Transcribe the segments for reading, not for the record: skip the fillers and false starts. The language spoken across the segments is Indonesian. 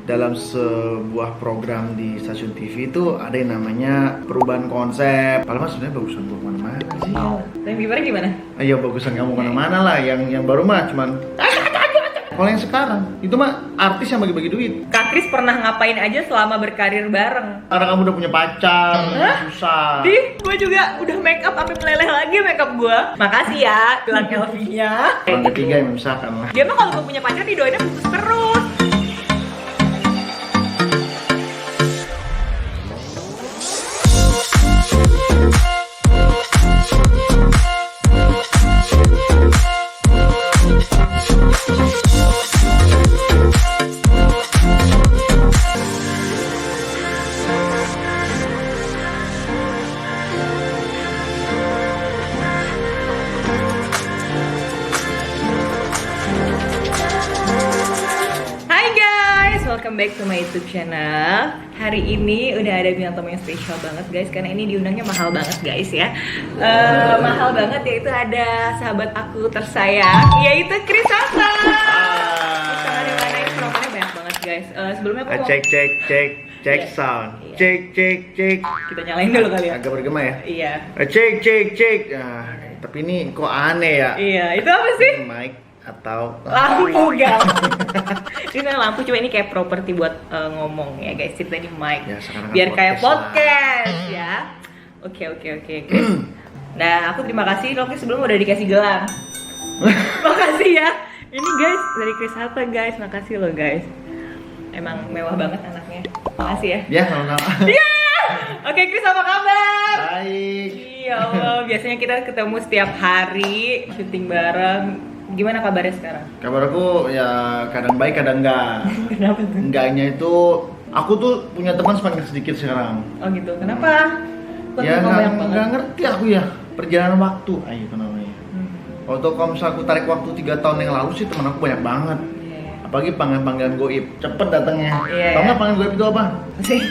dalam sebuah program di stasiun TV itu ada yang namanya perubahan konsep. Padahal sebenarnya bagusan gua kemana-mana sih. Yang gimana? Ayo bagusan kamu kemana-mana lah. Yang baru mah cuman. Kalau yang sekarang itu mah artis yang bagi-bagi duit. Kak Kris pernah ngapain aja selama berkarir bareng? Karena kamu udah punya pacar, susah. Gue juga udah make up sampai meleleh lagi make up gue. Makasih ya, gelang LV-nya. Orang ketiga yang memisahkan lah. Dia mah kalau gue punya pacar didoainnya putus terus. Welcome back to my YouTube channel. Hari ini udah ada bintang tamu yang spesial banget guys, karena ini diundangnya mahal banget guys ya. Mahal banget, yaitu ada sahabat aku tersayang, yaitu Kris Hasan. Mana promonya banyak banget guys. Sebelumnya aku mau cek sound. Cek. Kita nyalain dulu kali ya. Agak bergema ya. Iya. Cek. Tapi ini kok aneh ya. Iya, itu apa sih? Mic atau lampu gas. Ini lampu, cuma ini kayak properti buat ngomong ya guys. Cerita ini mic ya, biar kayak podcast ya. Oke. Nah, aku terima kasih Loki sebelum udah dikasih gelang. Makasih ya. Ini guys dari Kris Hasan guys. Makasih lo guys. Emang mewah banget anaknya. Makasih ya. Ya, sama-sama. Iya. Oke, Kris apa kabar? Baik. Iya Allah, biasanya kita ketemu setiap hari, syuting bareng. Gimana kabarnya sekarang? Kabar aku ya kadang baik kadang enggak. Kenapa tuh? Enggaknya itu aku tuh punya teman semakin sedikit sekarang. Oh gitu, kenapa? Ya nggak ngerti aku ya, perjalanan waktu, itu namanya. Waktu kalau misalnya aku tarik waktu 3 tahun yang lalu sih teman aku banyak banget. Apalagi panggilan goib, cepet datangnya. Tau nggak panggilan goib itu apa? Sih.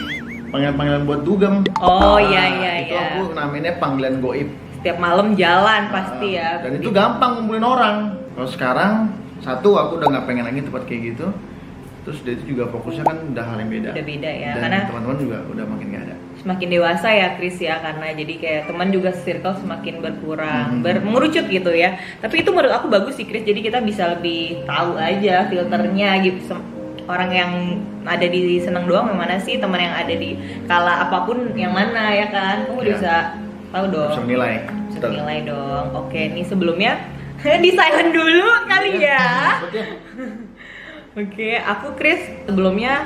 Panggilan buat dugem. Oh iya. Itu aku namanya panggilan goib. Setiap malam jalan pasti ya. Dan itu gampang ngumpulin orang. Kalau sekarang satu aku udah nggak pengen lagi tempat kayak gitu. Terus dia itu juga fokusnya kan udah hal yang beda. Udah beda ya. Dan karena teman-teman juga udah makin nggak ada. Semakin dewasa ya Kris ya, karena jadi kayak teman juga circle semakin berkurang, mengerucut gitu ya. Tapi itu menurut aku bagus sih Kris. Jadi kita bisa lebih tahu aja filternya gitu. Orang yang ada di seneng doang yang mana sih, teman yang ada di kala apapun yang mana ya kan. Kamu bisa tahu dong. Bisa menilai. Bisa menilai dong. Oke, ini sebelumnya di silent dulu kali ya. Oke, aku Kris sebelumnya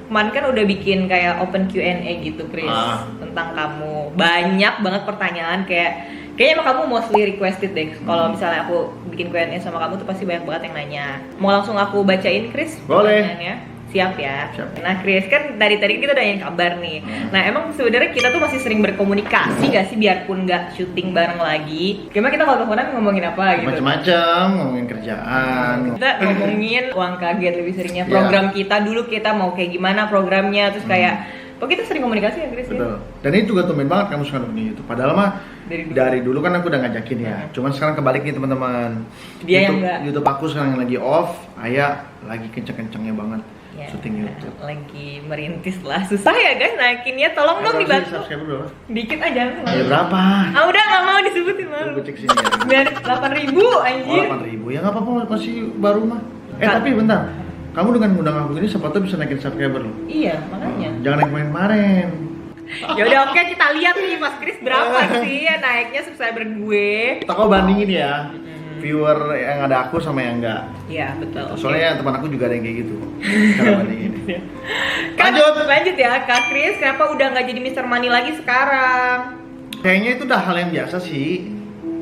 kemarin kan udah bikin kayak open Q&A gitu Kris tentang kamu. Banyak banget pertanyaan kayaknya emang kamu mostly requested deh. Kalau misalnya aku bikin Q&A sama kamu tuh pasti banyak banget yang nanya. Mau langsung aku bacain Kris? Boleh. Siap ya. Siap. Nah Kris, kan dari tadi kita udah nanya kabar nih. Nah emang sebenarnya kita tuh masih sering berkomunikasi gak sih biarpun nggak syuting bareng lagi? Gimana kita kalau teleponan ngomongin apa gitu? Macam-macam, ngomongin kerjaan. Kita ngomongin uang kaget lebih seringnya. Program kita dulu kita mau kayak gimana programnya, terus kayak kita sering komunikasi ya Kris? Betul. Dan ini juga tumben banget kamu suka nonton YouTube. Padahal mah dari dulu kan aku udah ngajakin ya. Cuman sekarang kebalik nih teman-teman. Dia yang enggak. YouTube aku sekarang yang lagi off, Ayah lagi kenceng-kencengnya banget. Ya, syuting YouTube. Lagi merintis lah, susah ya guys naikinnya, tolong dong dibantu. Subscriber berapa? Dikit aja. Ya berapa? Udah nggak mau disebutin malu. Gue cek sini ya. 8.000 anjir. 8.000 ya nggak apa-apa, masih baru mah. Tapi bentar, kamu dengan ngundang aku ini siapa tahu bisa naikin subscriber loh. Iya makanya. Jangan naik kemarin. Ya udah oke, kita lihat nih Mas Kris berapa sih ya naiknya subscriber gue. Kita kau bandingin ya. Viewer yang ada aku sama yang enggak. Iya betul. Soalnya teman aku juga ada yang kayak gitu. Cara bandingin. Lanjut ya Kak Kris, kenapa udah nggak jadi Mr. Money lagi sekarang? Kayaknya itu udah hal yang biasa sih.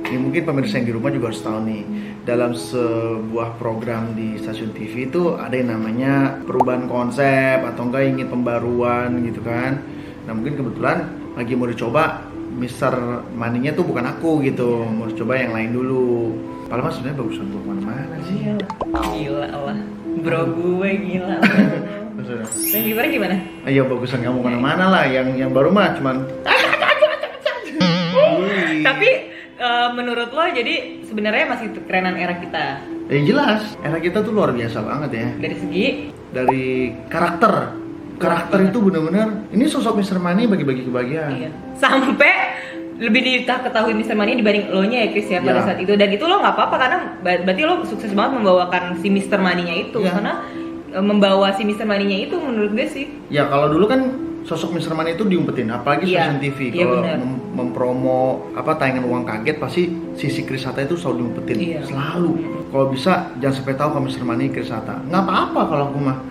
Ya, mungkin pemirsa yang di rumah juga harus tahu nih. Dalam sebuah program di stasiun TV itu ada yang namanya perubahan konsep atau enggak ingin pembaruan gitu kan. Nah mungkin kebetulan lagi mau dicoba Mr. Money-nya tuh bukan aku gitu. Mau dicoba yang lain dulu. Padahal mas sebenarnya bagusan gua kemana-mana sih. Gila Allah, bro gue gila. Yang gimana? Ayo bagusan kamu kemana-mana lah. Yang baru mah cuman. Tapi menurut lo jadi sebenarnya masih kerenan era kita. Ya jelas, era kita tuh luar biasa banget ya. Dari segi Dari karakter itu bener-bener ini sosok Mr. Money bagi-bagi kebahagiaan. iya. Sampai lebih ketahui Mr. Money dibanding lo nya ya Chris ya pada Ya. saat itu, dan itu lo nggak apa-apa karena berarti lo sukses banget membawakan si Mr. Money-nya itu Ya. karena membawa si Mr. Money-nya itu menurut gue sih. Ya kalau dulu kan sosok Mr. Money itu diumpetin, apalagi Iya. stasiun TV. Iya, Kalau benar. mempromo tayangan Uang Kaget pasti sisi Chris Hatta itu selalu diumpetin, Iya. selalu. Kalau bisa jangan sampai tahu kalau Mr. Money Chris Hatta. Nggak apa-apa kalau aku mah.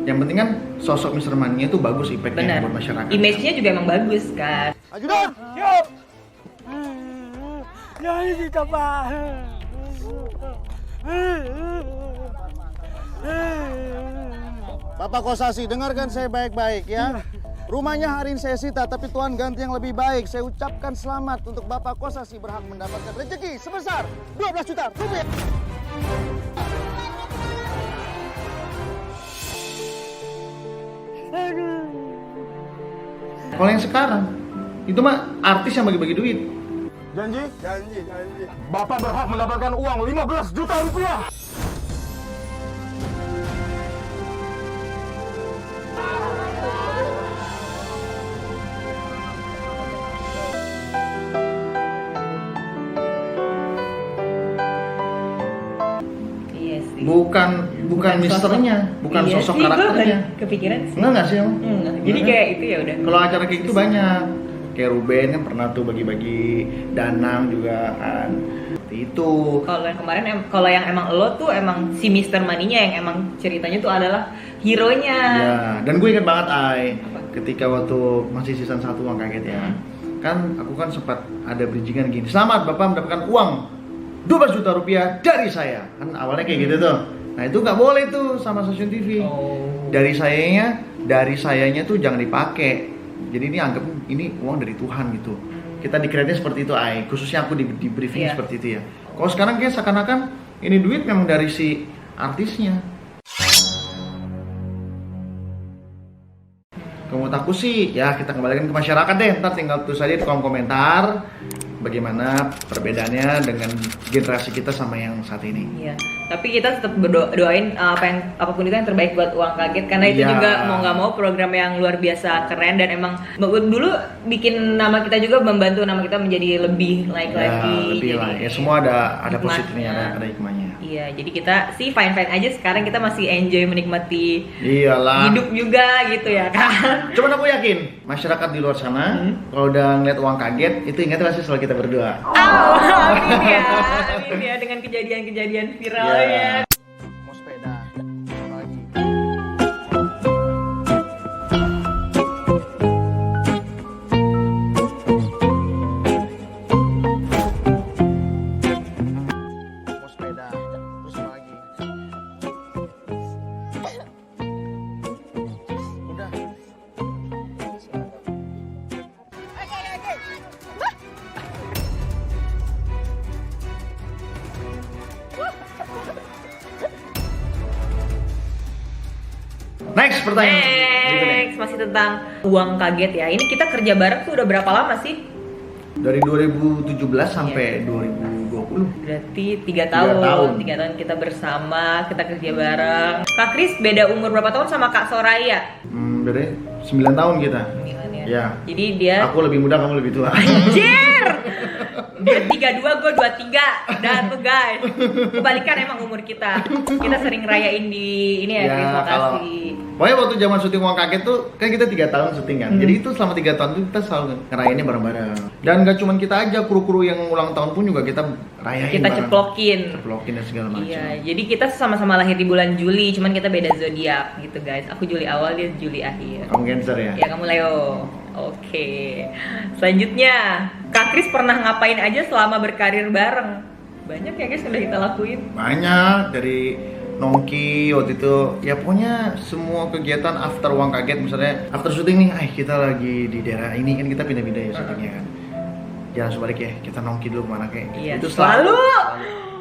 Yang penting kan sosok Mr. Money itu bagus Benar. impact-nya buat masyarakat. Image-nya juga emang bagus kan. Ajudan. Jangan kita Pak. Bapak Kosasi, dengarkan saya baik-baik ya. Rumahnya hari ini saya sita, tapi Tuhan ganti yang lebih baik. Saya ucapkan selamat untuk Bapak Kosasi berhak mendapatkan rezeki sebesar 12 juta rupiah. Kalau yang sekarang itu mah artis yang bagi-bagi duit. Janji? Janji. Bapak berhak mendapatkan uang 15 juta rupiah. Iya sih. Bukan misternya, bukan Iya sosok sih, gue karakternya. baru kepikiran sih. Enggak sih, Om? Jadi kayak itu ya udah. Kalau acara kayak gitu banyak. Kayak Ruben kan pernah tuh bagi-bagi, Danang juga kan. Seperti itu. Kalau yang kemarin, kalau yang emang lo tuh emang si Mr. Money-nya yang emang ceritanya tuh adalah hero-nya. Ya, dan gue ingat banget Apa? ketika waktu masih season 1 Uang Kaget ya. Kan aku kan sempat ada bridgingan gini. Selamat Bapak mendapatkan uang 12 juta rupiah dari saya. Kan awalnya kayak gitu tuh. Nah, itu nggak boleh tuh sama stasiun TV. Oh. Dari sayanya tuh jangan dipakai. Jadi ini anggap ini uang dari Tuhan gitu. Kita dikreditnya seperti itu, khususnya aku di briefing Iya. seperti itu ya. Kalau sekarang kayak seakan-akan ini duit memang dari si artisnya. Kalau menurut aku sih ya kita kembalikan ke masyarakat deh. Ntar tinggal tulis aja di kolom komentar bagaimana perbedaannya dengan generasi kita sama yang saat ini. Iya. Tapi kita tetap doain apapun itu yang terbaik buat Uang Kaget karena itu Iya. juga mau nggak mau program yang luar biasa keren dan emang dulu bikin nama kita juga membantu nama kita menjadi lebih naik Ya, lagi. lebih Jadi, lah. Ya semua ada hikmatnya. positifnya, ada hikmahnya. Iya, jadi kita sih fine aja sekarang kita masih enjoy menikmati Iyalah. hidup juga gitu ya kan. Cuman aku yakin masyarakat di luar sana kalau udah ngeliat Uang Kaget itu ingat pasti selalu kita berdua. Amin ya dengan kejadian-kejadian viralnya. Ya. Mau sepeda pagi. Mau sepeda terus pagi. Udah. Next pertanyaan. Berikutnya. Next, masih tentang Uang Kaget ya. Ini kita kerja bareng tuh udah berapa lama sih? Dari 2017 sampai 2020. Berarti 3 Tiga tahun. tahun. 3 tahun kita bersama, kita kerja bareng. Kak Kris beda umur berapa tahun sama Kak Soraya? Dari 9 tahun kita. 9 ya. Ya. Jadi dia Aku lebih muda, kamu lebih tua. Anjir! Dia 32, gue 23. Dan tuh guys, kebalikan emang umur kita. Kita sering rayain di ini ya, Ya, Kris, kalau lokasi. pokoknya waktu zaman syuting Uang Kaget tuh kan kita 3 tahun syuting kan. Jadi itu selama 3 tahun tuh kita selalu ngerayainnya bareng-bareng. Dan gak cuma kita aja, kru-kru yang ulang tahun pun juga kita rayain Kita bareng. ceplokin. Ceplokin dan segala macam. Iya, jadi kita sama-sama lahir di bulan Juli, cuman kita beda zodiak gitu guys. Aku Juli awal, dia Juli akhir. Kamu Cancer ya? Ya kamu Leo. Oke. Selanjutnya, Kak Kris pernah ngapain aja selama berkarir bareng? Banyak ya guys yang udah kita lakuin. Banyak, dari nongki waktu itu, ya pokoknya semua kegiatan after Uang Kaget, misalnya after syuting nih, kita lagi di daerah ini kan, kita pindah-pindah ya syutingnya kan. Jangan sebalik ya, kita nongki dulu kemana kayak. Iya, Itu selalu.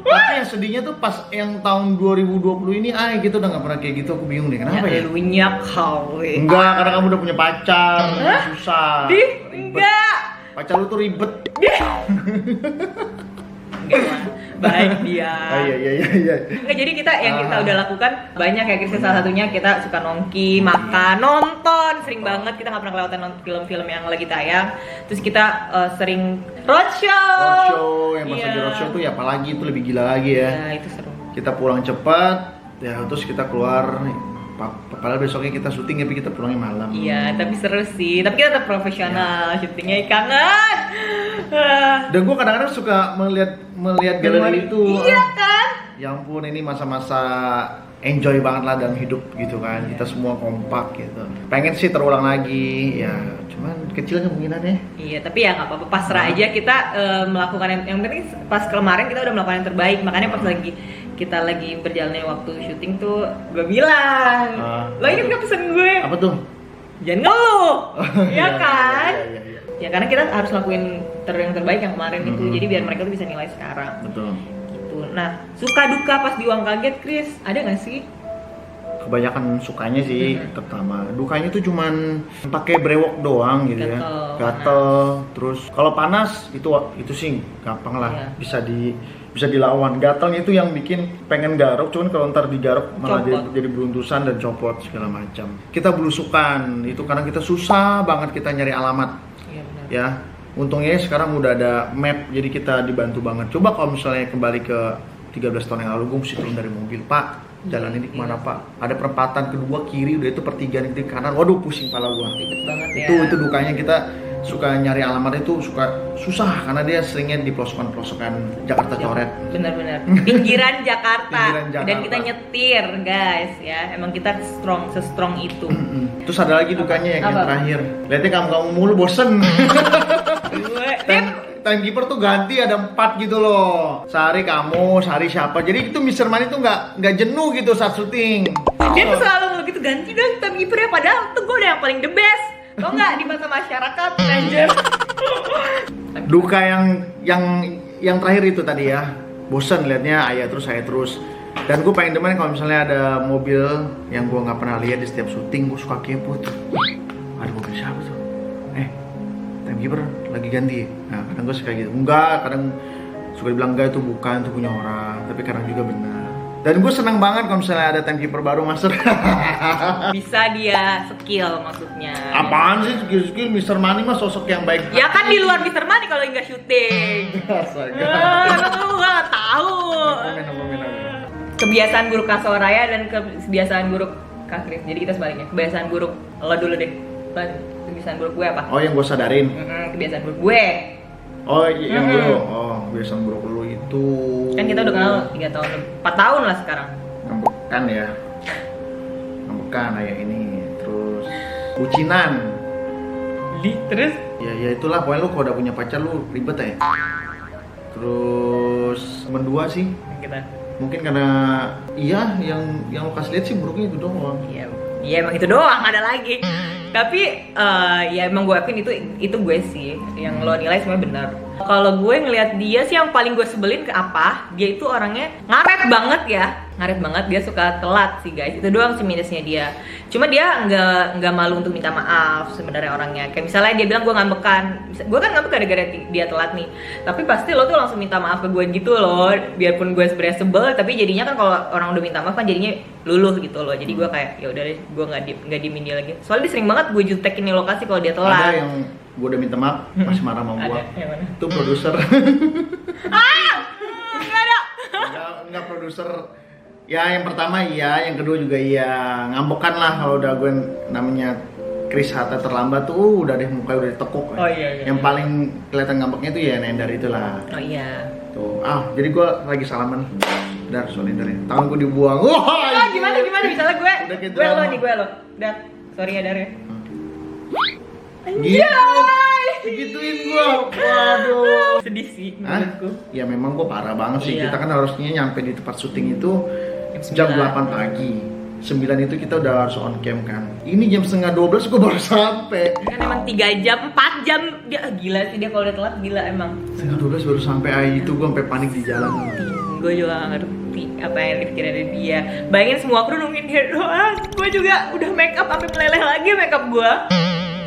Tapi yang sedihnya tuh pas yang tahun 2020 ini, kita udah nggak pernah kayak gitu, aku bingung deh kenapa ya? Elunya kali. Enggak, karena kamu udah punya pacar, susah. Dih, Ribet. enggak. Pacar lu tuh ribet. Enggak lah, baik dia. Iya. Nggak, jadi kita yang kita udah lakukan banyak ya Chris. Salah satunya kita suka nongki, makan, nonton. Sering banget kita nggak pernah kelewatan nonton film-film yang lagi tayang. Terus kita sering roadshow. Yang pas Iya. lagi roadshow tuh ya apalagi itu lebih gila lagi ya. Ya itu seru. Kita pulang cepat, ya terus kita keluar. Padahal besoknya kita syuting tapi kita pulangnya malam. Iya, tapi seru sih. Tapi kita tetap profesional, syutingnya kangen. Dan gue kadang-kadang suka melihat galeri itu. Iya kan? Ya ampun, ini masa-masa enjoy banget lah dalam hidup gitu kan. Kita semua kompak gitu. Pengen sih terulang lagi, ya cuman kecil kemungkinannya. Iya, tapi ya nggak apa-apa, pasrah aja. Kita melakukan yang penting. Pas kemarin kita udah melakukan yang terbaik. Makanya pas kita lagi berjalannya waktu syuting tuh gue bilang, lo ini nggak pesen gue? Apa tuh? Jangan ngeluh, ya Iya, kan? iya. Ya karena kita harus lakuin yang terbaik yang kemarin itu. Jadi biar mereka tuh bisa nilai sekarang. Betul. Gitu. Nah, suka duka pas di uang kaget, Chris, ada nggak sih? Kebanyakan sukanya sih, pertama. Dukanya tuh cuman pakai brewok doang gitu ya. Gatel. Terus kalau panas itu sih gampang lah. Iya. Bisa dilawan. Gatalnya itu yang bikin pengen garuk, cuman kalau ntar digaruk malah jadi beruntusan dan copot segala macam. Kita belusukan, itu kadang kita susah banget kita nyari alamat. Iya benar. Ya. Untungnya sekarang udah ada map, jadi kita dibantu banget. Coba kalau misalnya kembali ke 13 tahun yang lalu, gue mesti turun dari mobil, Pak. Jalan ini kemana Pak? Ada perempatan kedua kiri, udah itu pertigaan di kanan. Waduh, pusing pala gua. Ribet banget ya. Itu dukanya kita suka nyari alamat itu susah karena dia seringnya di pelosok-pelosokan Jakarta coret. Benar-benar. Pinggiran Jakarta. Pinggiran Jakarta. Dan kita nyetir, guys ya. Emang kita se-strong itu. Terus ada lagi dukanya yang Apa? terakhir. Lihatnya kamu mulu bosen. Timekeeper tuh ganti ada 4 gitu loh. Sehari kamu, sehari siapa. Jadi itu Mr. Money tuh nggak jenuh gitu saat syuting. Dia tuh selalu gitu ganti dong timekeepernya, padahal tuh gue udah yang paling the best. Tau nggak di mata masyarakat, Ranger. Duka yang terakhir itu tadi ya. Bosen liatnya ayah terus. Dan gue pengen demen kalau misalnya ada mobil yang gue nggak pernah lihat di setiap syuting, gue suka kepo tuh. Ada mobil siapa tuh? Timekeeper lagi ganti. Nah, kadang gue suka gitu. Enggak, kadang suka dibilang enggak itu bukan, itu punya orang. Tapi kadang juga benar. Dan gue senang banget kalau misalnya ada timekeeper baru masuk. Bisa dia skill maksudnya. Apaan sih skill Mr. Money mah sosok yang baik. Ya kan di luar Mr. Money kalau nggak syuting. Lu nggak tahu. Kebiasaan buruk Kak Soraya dan kebiasaan buruk Kak Chris. Jadi kita sebaliknya. Kebiasaan buruk lo dulu deh. Kebiasaan buruk gue apa? Oh, yang gue sadarin. Kebiasaan buruk gue. Oh, yang dulu. Oh, kebiasaan buruk lu itu. Kan kita udah kenal 3 tahun, 4 tahun lah sekarang. Ngambekan ya. Ngambekan kayak ini. Terus bucinan. Terus? Ya itulah pokoknya lu kalau udah punya pacar lu ribet ya. Terus mendua sih. Kita. Mungkin karena yang lu kasih lihat sih buruknya itu doang. Iya emang itu doang, ada lagi. Tapi ya emang gue akuin itu gue sih yang lo nilai semuanya benar. Kalau gue ngelihat dia sih yang paling gue sebelin ke apa? Dia itu orangnya ngaret banget ya. Ngaret banget, dia suka telat sih guys. Itu doang sih minusnya dia. Cuma dia nggak malu untuk minta maaf sebenarnya orangnya. Kayak misalnya dia bilang gue ngambekan. Gue kan ngambek gara-gara dia telat nih. Tapi pasti lo tuh langsung minta maaf ke gue gitu loh. Biarpun gue sebenarnya sebel, tapi jadinya kan kalau orang udah minta maaf kan jadinya luluh gitu loh. Jadi gue kayak ya udah deh, gue nggak diemin dia lagi. Soalnya dia sering banget gue jutekin di lokasi kalau dia telat. Ada yang gue udah minta maaf masih marah sama gue. Yang mana? Itu produser. Nggak ada. Enggak produser. Ya yang pertama iya, yang kedua juga iya. Ngambekan lah kalau udah gue namanya Chris Hatta terlambat tuh udah deh mukanya udah ditekuk. Oh iya. Yang paling kelihatan ngambeknya tuh ya Nendar itulah. Oh iya. Tuh, jadi gue lagi salaman. Dar, soal Nendar ya. Tangan gue dibuang. Wah, Gimana misalnya gue Udah kayak gue lo drama. nih gue lo. Dar, sorry ya Dar ya. Gituin gue. Waduh. Sedih sih Hah? menurutku. Ya memang gue parah banget sih. Iya. Kita kan harusnya nyampe di tempat syuting itu Jam jam 9. 8 pagi. 9 itu kita udah harus on cam kan. Ini jam setengah 12 gue baru sampai. Kan emang 3 jam, 4 jam dia gila sih dia kalau udah telat gila emang. Setengah 12 baru sampai itu gue sampai panik di jalan. Gue juga gak ngerti apa yang dipikirin dari dia. Bayangin semua kru nungguin dia doang. Gue juga udah make up sampai meleleh lagi make up gue.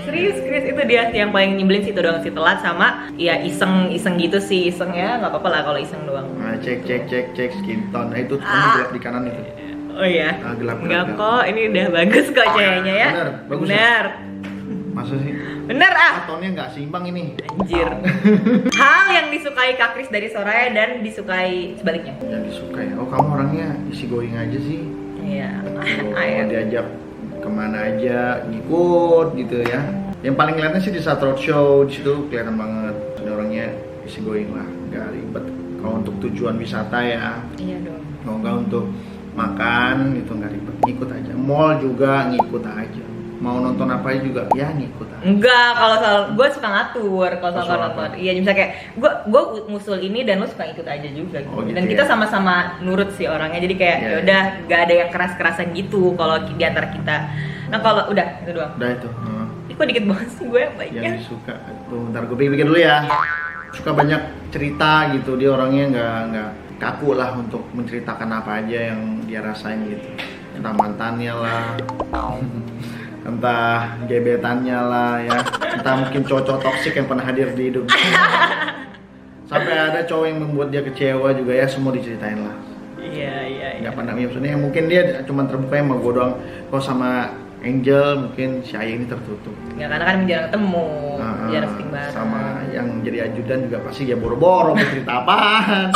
Serius Chris, itu dia yang paling nyebelin sih, itu doang sih, telat sama ya iseng gitu sih, iseng ya nggak apa-apa lah kalau iseng doang. Nah, cek skin tone. Nah, itu gelap di kanan itu. Oh iya. Gelap. Enggak kok, ini udah bagus kok cahayanya ya. Bener, bagus. Bener. Masa sih? Bener Tonnya nggak seimbang ini. Anjir. Hal yang disukai Kak Kris dari Soraya dan disukai sebaliknya. Yang disukai. Oh, kamu orangnya easy going aja sih. Iya. Kalau diajak kemana aja ngikut gitu ya. Yang paling kelihatan sih di saat roadshow, di situ kelihatan banget ada orangnya easy going lah, nggak ribet. Kalau untuk tujuan wisata ya, Iya dong. kalau nggak untuk makan gitu nggak ribet, ngikut aja. Mall juga ngikut aja. Mau nonton apa juga ya ngikut aja. Enggak, kalau soal gue suka ngatur kalau soal Soal nonton. apa? Iya, misalnya kayak gue ngusul ini dan lo suka ikut aja juga. Gitu. Oh, gitu Dan ya? kita sama-sama nurut sih orangnya. Jadi kayak Iya. yaudah nggak ada yang keras-kerasan gitu kalau di antara kita. Nah kalau udah itu doang. Udah itu. Ih, kok dikit banget sih gue yang banyak. Yang disuka. Tuh, bentar gue pikir dulu ya. Suka banyak cerita gitu, dia orangnya nggak kaku lah untuk menceritakan apa aja yang dia rasain gitu. Entah mantannya lah, entah gebetannya lah ya, entah mungkin cowok toksik yang pernah hadir di hidup. Sampai ada cowok yang membuat dia kecewa juga ya, semua diceritain lah. Iya. Nggak pernah, maksudnya mungkin dia cuma terbuka sama gue doang. Kalau sama Angel mungkin si Ayah ini tertutup. Ya karena kan jarang ketemu, jarang sering bareng. Sama yang jadi ajudan juga pasti dia boro-boro mau cerita apaan.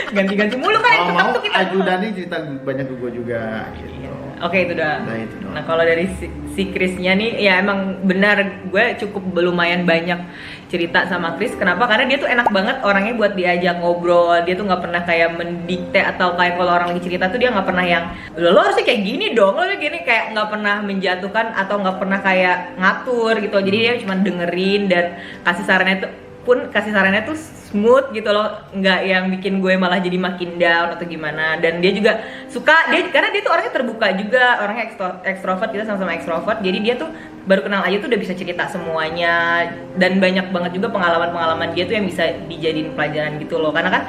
Ganti-ganti mulu kan, Kalau tetap mau tuh kita. ajudan ini cerita banyak ke gue juga gitu. Iya. Oke, itu doang. Nah, itu doang. Nah kalau dari si Krisnya nih, ya emang benar gue cukup lumayan banyak cerita sama Kris. Kenapa? Karena dia tuh enak banget orangnya buat diajak ngobrol. Dia tuh nggak pernah kayak mendikte atau kayak kalau orang lagi cerita tuh dia nggak pernah yang lo harusnya kayak gini dong, lo gini, kayak nggak pernah menjatuhkan atau nggak pernah kayak ngatur gitu. Jadi dia cuma dengerin dan kasih sarannya tuh smooth gitu loh, nggak yang bikin gue malah jadi makin down atau gimana. Dan dia juga suka karena dia tuh orangnya terbuka juga, orangnya ekstrovert, kita sama-sama ekstrovert. Jadi dia tuh baru kenal aja tuh udah bisa cerita semuanya, dan banyak banget juga pengalaman dia tuh yang bisa dijadiin pelajaran gitu loh. Karena kan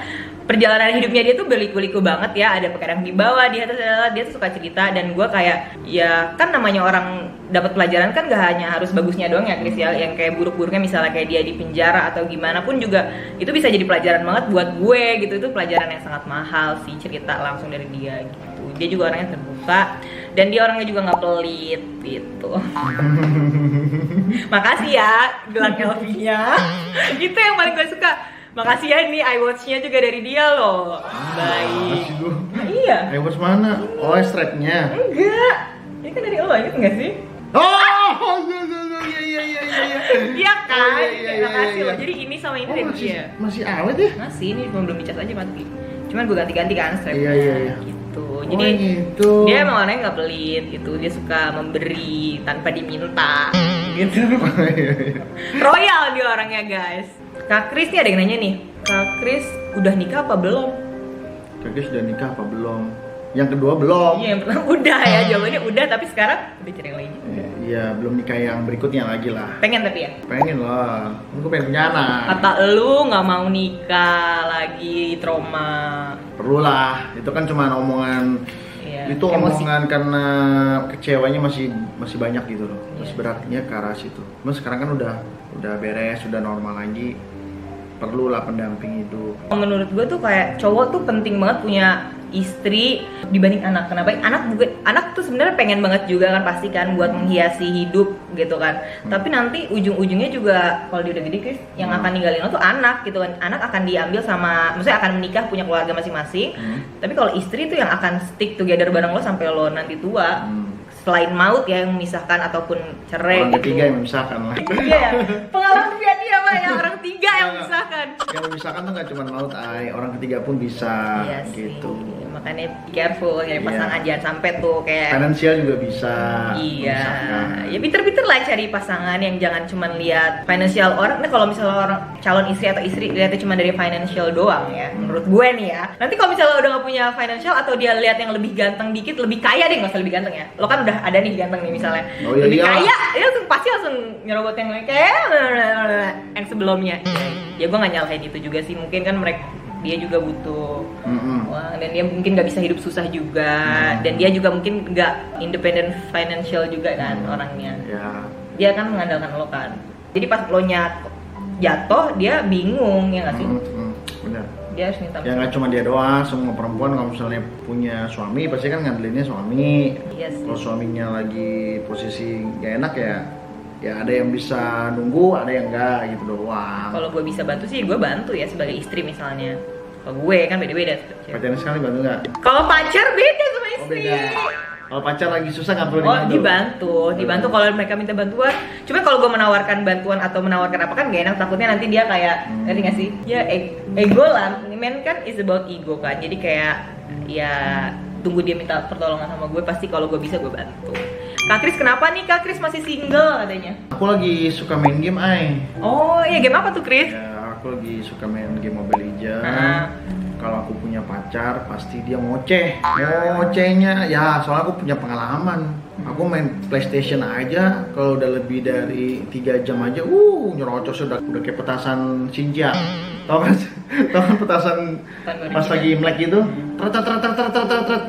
perjalanan hidupnya dia tuh berliku-liku banget ya, ada kadang di bawah, di atas, dia tuh suka cerita. Dan gue kayak ya kan namanya orang dapat pelajaran kan gak hanya harus bagusnya doang ya Kris ya, yang kayak buruk-buruknya misalnya kayak dia di penjara atau gimana pun juga itu bisa jadi pelajaran banget buat gue gitu. Itu pelajaran yang sangat mahal sih, cerita langsung dari dia gitu. Dia juga orangnya terbuka dan dia orangnya juga nggak pelit gitu. Makasih ya gelang LV-nya. Itu yang paling gue suka. Makasih ya, ini iWatch-nya juga dari dia loh. Baik. Masih gue. Iya. iWatch mana? Oh, strapnya. Enggak. Ini kan dari lo, inget nggak sih? Oh, iya. Iya kan? Oh, iya. Makasih loh. Jadi ini sama ini dari dia. Masih awet ya? Masih, ini belum dicas aja mati. Cuman gue ganti-ganti kan strapnya. Iya. Gitu. Oh, Jadi gitu. dia emang orangnya nggak pelit gitu. Dia suka memberi tanpa diminta. Gitu. Royal dia orangnya guys. Kak Kris nih ada yang nanya nih. Kak Kris udah nikah apa belum? Kakak sudah nikah apa belum? Yang kedua belum. Iya, yang pertama udah ya, jawabannya udah, tapi sekarang udah cari yang lain. Iya, belum nikah yang berikutnya lagi lah. Pengen tapi ya? Pengen lah. Aku pengen punya anak. Kata lu nggak mau nikah lagi, trauma. Perlu lah. Itu kan cuma omongan. Iya, Itu emosi. omongan karena kecewanya masih banyak gitu loh. Masih Iya. beratnya ke arah situ. Cuma sekarang kan udah beres, sudah normal lagi. Perlulah pendamping hidup. Menurut gue tuh kayak cowok tuh penting banget punya istri dibanding anak. Kenapa? Anak tuh sebenarnya pengen banget juga kan, pasti kan buat menghiasi hidup gitu kan. Tapi nanti ujung-ujungnya juga kalau dia udah gede Chris, yang akan ninggalin lo tuh anak gitu kan. Anak akan diambil sama, maksudnya akan menikah punya keluarga masing-masing. Tapi kalau istri tuh yang akan stick together bareng lo sampai lo nanti tua. Selain maut ya yang memisahkan ataupun cerai Orang gitu. ketiga yang memisahkan lah. Iya ya. Pengalaman pribadi apa ya, orang tiga yang memisahkan. Yang memisahkan tuh nggak cuma maut, orang ketiga pun bisa Iya gitu. sih. Makanya be careful nyari Iya. pasangan, jangan sampai tuh kayak Finansial juga bisa. iya. memisahkan. Ya pinter-pinter lah cari pasangan yang jangan cuma lihat financial orang. Nah kalau misalnya orang calon istri atau istri lihatnya cuma dari financial doang ya, menurut gue nih ya. Nanti kalau misalnya udah nggak punya financial atau dia lihat yang lebih ganteng dikit, lebih kaya deh, nggak usah lebih ganteng ya. Lo kan udah ada nih ganteng nih misalnya, Oh, iya, lebih iya. kaya, dia langsung pasti langsung nyerobot yang kayak yang sebelumnya. Ya gue nggak nyalahin itu juga sih, mungkin kan mereka dia juga butuh Mm-mm. uang, dan dia mungkin nggak bisa hidup susah juga, dan dia juga mungkin nggak independent financial juga kan orangnya. Ya. Dia kan mengandalkan lo kan, jadi pas lo jatuh dia bingung ya nggak sih. Benar. Dia harus minta. Ya nggak cuma dia doang, semua perempuan kalau misalnya punya suami pasti kan ngandelinnya suami. Iya sih. Kalau suaminya lagi posisi gak enak ya ada yang bisa nunggu, ada yang enggak gitu doang. Kalau gue bisa bantu sih gue bantu ya sebagai istri misalnya. Kalau gue kan beda-beda. Pacarnya sekali bantu nggak? Kalau pacar beda sama Oh istri. beda. Kalau pacar lagi susah nggak perlu Oh dibantu kalau mereka minta bantuan. Cuma kalau gue menawarkan bantuan atau menawarkan apa kan gak enak, takutnya nanti dia kayak ngerti nggak sih? Ya ego lah, men kan is about ego kan. Jadi kayak ya tunggu dia minta pertolongan sama gue, pasti kalau gue bisa gue bantu. Kak Kris kenapa nih Kak Kris masih single adanya? Aku lagi suka main game, Oh iya, game apa tuh Kris? Ya, aku lagi suka main game Mobile Legends. Ah. Kalau aku punya pacar pasti dia ngoceh. Ngocehnya ya soalnya aku punya pengalaman. Aku main PlayStation aja kalau udah lebih dari 3 jam aja nyerocos udah kayak petasan Shinja. Tau kan petasan pas lagi Imlek gitu? Tret.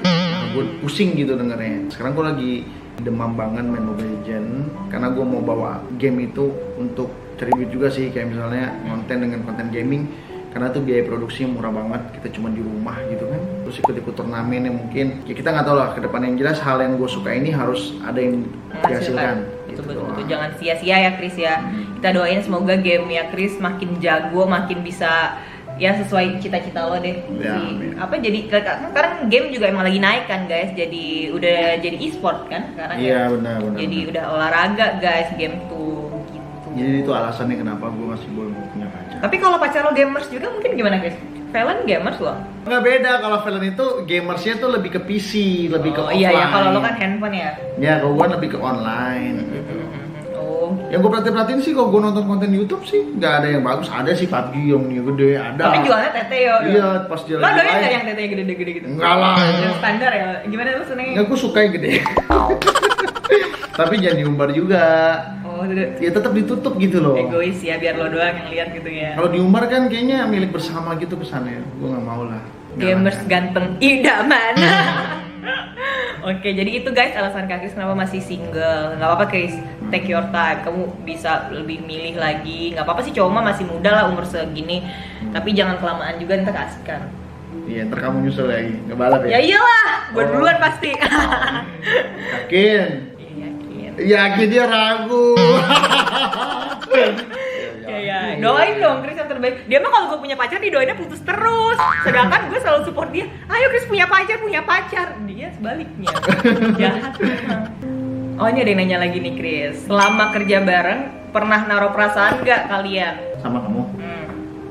Nah, gue pusing gitu dengernya. Sekarang gue lagi demam banget main Mobile Legends karena gue mau bawa game itu untuk cari duit juga sih, kayak misalnya konten dengan konten gaming, karena tuh biaya produksinya murah banget, kita cuma di rumah gitu kan, terus ikut turnamen yang mungkin ya kita nggak tahu lah ke depan. Yang jelas hal yang gue suka ini harus ada yang dihasilkan gitu. Betul, jangan sia-sia ya Kris ya. Kita doain semoga game ya Kris makin jago, makin bisa ya sesuai cita-cita lo deh. Ya, jadi sekarang game juga emang lagi naik kan guys, jadi udah jadi e-sport kan sekarang. Iya ya. benar. Jadi udah olahraga guys game tuh gitu. Jadi itu alasannya kenapa gue masih belum punya pacar. Tapi kalau pacar lo gamers juga mungkin gimana guys? Valen gamers loh. Nggak beda, kalau Valen itu gamersnya tuh lebih ke PC, lebih ke offline. Iya ya, kalau lo kan handphone ya. Ya kalau gue lebih ke online. Oh. Yang gue perhatiin sih kalau gue nonton konten YouTube sih nggak ada yang bagus. Ada sih PUBG yang gede ada. Tapi jualnya tete yo. Iya pas dia Lo lagi doyan live. nggak yang tetenya gede-gede gitu? Enggak lah. Yang standar ya. Gimana lo senengnya? Enggak, gue suka yang gede. Tapi jangan diumbar juga. Oh, Ya tetap ditutup gitu loh. egois ya, biar lo doang yang lihat gitu ya. Kalau diumbar kan kayaknya milik bersama gitu kesannya. Gue nggak mau lah. Gamers ganteng idaman. Oke, jadi itu guys alasan Kak Kris kenapa masih single. Nggak apa-apa Kris, take your time. Kamu bisa lebih milih lagi. Nggak apa-apa sih, cowok mah masih muda lah umur segini. Tapi jangan kelamaan juga, ntar keasikan. Iya, ntar kamu nyusul lagi, ngebalap ya? Ya iyalah, gue Oh. duluan pasti. Yakin? Yakin. Yakin dia ragu. Ya, doain dong Kris yang terbaik. Dia mah kalau gue punya pacar, dia doainnya putus terus. Sedangkan gue selalu support dia. Ayo Kris punya pacar. Dia sebaliknya. Jahat memang. Oh ini ada yang nanya lagi nih Kris. Selama kerja bareng, pernah naruh perasaan gak kalian? Sama kamu?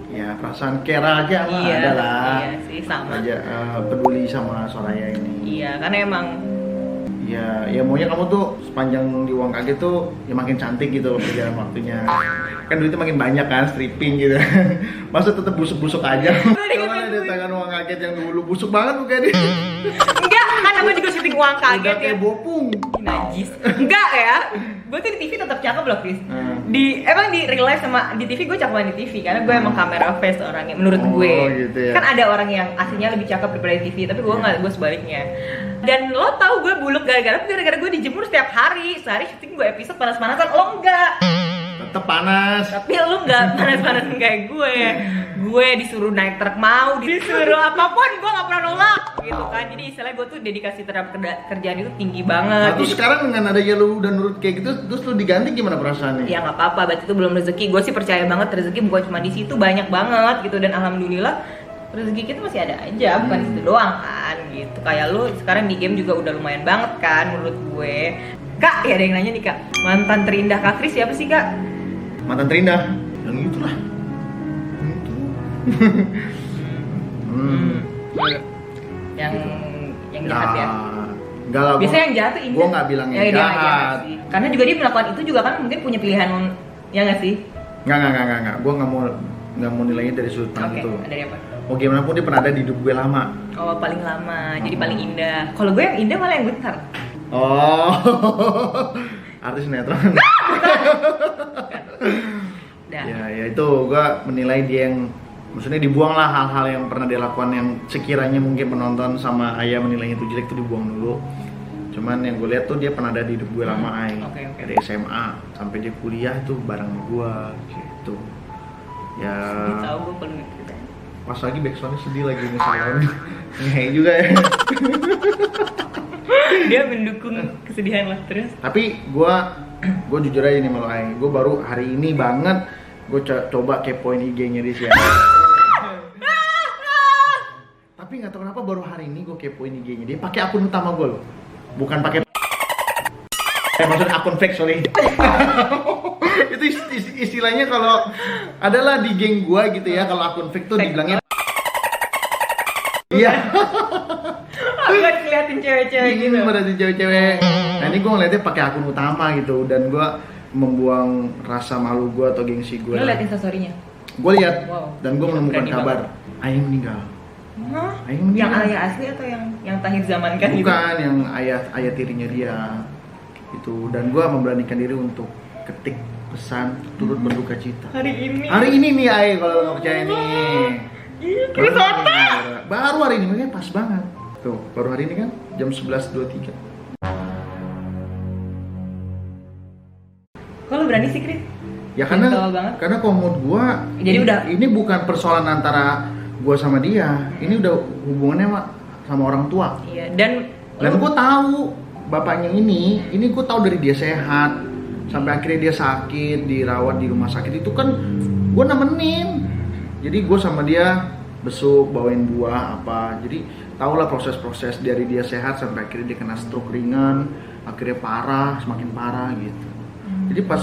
Ya perasaan care aja lah, Iya, ada lah. iya sih sama. Aja peduli sama Soraya ini. Iya, karena emang Ya maunya kamu tuh sepanjang di uang kaget tuh ya makin cantik gitu loh perjalanan waktunya. Kan duitnya makin banyak kan, stripping gitu. Masa tetap busuk-busuk aja. Coba dia tangan uang kaget yang dulu busuk banget tuh kayak dia. enggak, kan namanya juga syuting uang kaget Udah ya. kayak bopung. Najis. Enggak ya. Gue tuh di TV tetap cakep loh, Chris. Emang di real life sama di TV gue cakepan di TV karena gue emang kamera face orangnya menurut Oh, gue. gitu ya. Kan ada orang yang aslinya lebih cakep daripada di TV, tapi gue nggak, gue sebaliknya. Dan lo tau gue buluk gara-gara gue dijemur setiap hari. Sehari syuting gue episode panas-panasan, lo enggak. Tetep panas. Tapi lu nggak panas-panasan kayak gue. Gue disuruh naik truk mau, disuruh apapun gue nggak pernah nolak gitu kan. Jadi istilahnya gue tuh dedikasi terhadap kerjaan itu tinggi banget. Nah, terus sekarang dengan adanya lu udah nurut kayak gitu, terus lu diganti gimana perasaannya? Ya nggak apa-apa, berarti itu belum rezeki. Gue sih percaya banget rezeki bukan cuma di situ, banyak banget gitu. Dan alhamdulillah rezeki kita masih ada aja, bukan di situ doang kan gitu. Kayak lu sekarang di game juga udah lumayan banget kan menurut gue. Kak, ya ada yang nanya nih Kak, mantan terindah Kak Kris siapa sih Kak? Mantan terindah? Yang itulah. Yang jahat ya. Enggak lah. Biasanya yang jahat tuh indah. Gue nggak bilang yang dia nggak jahat. sih. Karena juga dia melakukan itu juga kan mungkin punya pilihan, ya nggak sih? Enggak. Gue nggak mau nilainya dari sudut pandang itu. Dari apa? Mau gimana pun dia pernah ada di hidup gue lama. Oh paling lama, jadi paling indah. Kalau gue yang indah malah yang bentar. Oh, artis sinetron. Dah. Ya itu gue menilai dia yang Maksudnya dibuanglah hal-hal yang pernah dia lakukan yang sekiranya mungkin penonton sama ayah menilainya itu jelek, tuh dibuang dulu. Cuman yang gue lihat tuh dia pernah ada di hidup gue lama Oke. dari SMA sampai dia kuliah tuh bareng sama gue gitu. Ya. Tahu gue perlu gitu. Pas lagi backsoundnya sedih lagi misalnya. Ngehe juga ya. Dia mendukung kesedihan lah terus. Tapi gue jujur aja nih malu Aing. Gue baru hari ini banget gue coba kepoin IG-nya dia sih. Tapi nggak tahu kenapa baru hari ini gue kepoin IG-nya dia pakai akun utama gue loh. Bukan pakai maksud akun fake, sorry. Itu istilahnya kalau adalah di geng gua gitu ya, kalau akun fake tuh dibilangnya iya. Buat ngeliatin cewek-cewek gitu. Berarti cewek-cewek. Nah ini gua ngeliatnya pakai akun utama gitu dan gua membuang rasa malu gua atau gengsi gua. Lo liat instastory-nya? Gua lihat Wow. dan gua menemukan Berani kabar Aing meninggal. Hah? Aing meninggal. Yang ayah asli atau yang Tahir zaman kan gitu? Bukan, yang ayah tirinya dia itu. Dan gue memberanikan diri untuk ketik pesan turut berduka cita Hari ini nih Ay, kalau nggak percaya nih. Chris apa? Baru hari ini, makanya pas banget tuh, baru hari ini kan jam 11.23. Kok lo berani sih Chris? Ya Gentle banget. karena kalau menurut gue Jadi udah- ini bukan persoalan antara gue sama dia, ini udah hubungannya sama orang tua. Iya, dan Gue tahu bapaknya ini gue tahu dari dia sehat sampai akhirnya dia sakit, dirawat di rumah sakit itu kan gue nemenin. Jadi gue sama dia besuk, bawain buah apa. Jadi tahulah proses-proses dari dia sehat sampai akhirnya dia kena stroke ringan, akhirnya parah, semakin parah gitu. Jadi pas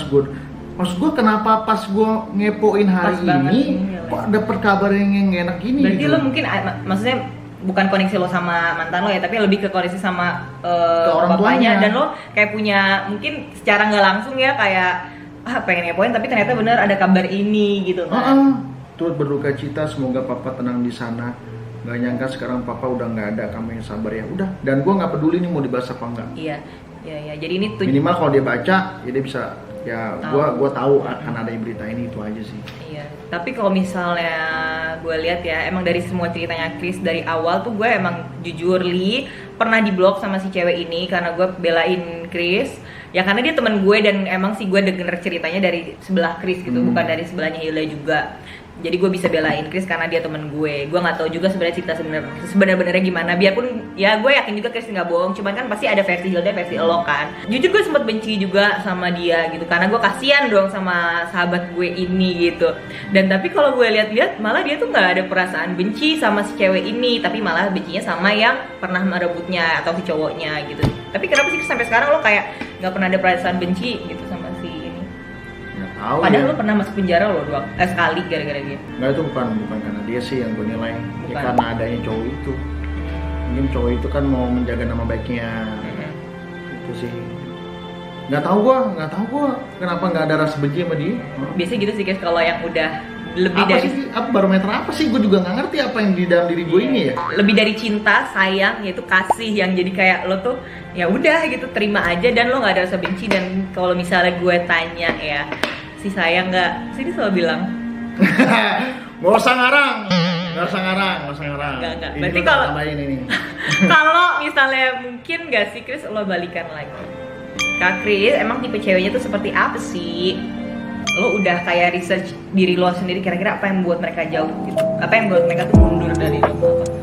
gue kenapa pas gue ngepoin hari Pas banget ini ini, kok dapet kabar yang gak enak gini berarti gitu. lo mungkin maksudnya bukan koneksi lo sama mantan lo ya, tapi lebih ke koneksi sama orang bapaknya. tuanya. Dan lo kayak punya mungkin secara nggak langsung ya kayak pengen ngepoin tapi ternyata bener ada kabar ini gitu kan. Turut berduka cita, semoga papa tenang di sana. Gak nyangka sekarang papa udah nggak ada, kamu yang sabar ya. Udah, dan gue nggak peduli nih mau dibahas apa enggak. Iya. Jadi ini tuh Minimal kalau dia baca, ya dia bisa ya gue tahu akan ada berita ini, itu aja sih. Iya, tapi kalau misalnya gue lihat ya, emang dari semua ceritanya Chris dari awal tuh gue emang jujur pernah diblok sama si cewek ini karena gue belain Chris. Ya karena dia teman gue dan emang sih gue denger ceritanya dari sebelah Chris gitu, bukan dari sebelahnya Hilda juga. Jadi gue bisa belain Chris karena dia teman gue. Gue nggak tahu juga sebenarnya cerita sebenarnya gimana. Biarpun ya gue yakin juga Chris nggak bohong. Cuman kan pasti ada versi Hilda, versi lo kan. Jujur gue sempat benci juga sama dia gitu karena gue kasihan dong sama sahabat gue ini gitu. Dan tapi kalau gue lihat-lihat malah dia tuh nggak ada perasaan benci sama si cewek ini, tapi malah bencinya sama yang pernah merebutnya atau si cowoknya gitu. Tapi kenapa sih sampai sekarang lo kayak nggak pernah ada perasaan benci gitu sama si ini? Nggak tahu. Padahal ya. lo pernah masuk penjara lo sekali gara-gara dia. Nggak, itu bukan karena dia sih yang gue nilai. Ya Bukan. karena adanya cowok itu. Mungkin cowok itu kan mau menjaga nama baiknya. Itu sih. Nggak tahu gue kenapa nggak ada rasa benci sama dia. Biasanya gitu sih guys kalau yang udah lebih Apa dari sih, barometer apa sih? Gue juga nggak ngerti apa yang di dalam diri gue ini ya. lebih dari cinta, sayang, yaitu kasih yang jadi kayak lo tuh ya udah gitu terima aja dan lo nggak ada rasa benci. Dan kalau misalnya gue tanya ya si sayang nggak, sih dia selalu bilang Nggak usah ngarang. Nggak. Nggak. Ini Berarti gua kalau- tambahin ini. kalau misalnya mungkin nggak sih Chris lo balikan lagi. Kak Chris emang tipe ceweknya tuh seperti apa sih? Lo udah kayak research diri lo sendiri kira-kira apa yang membuat mereka jauh gitu? Apa yang membuat mereka tuh mundur dari lo? Apa?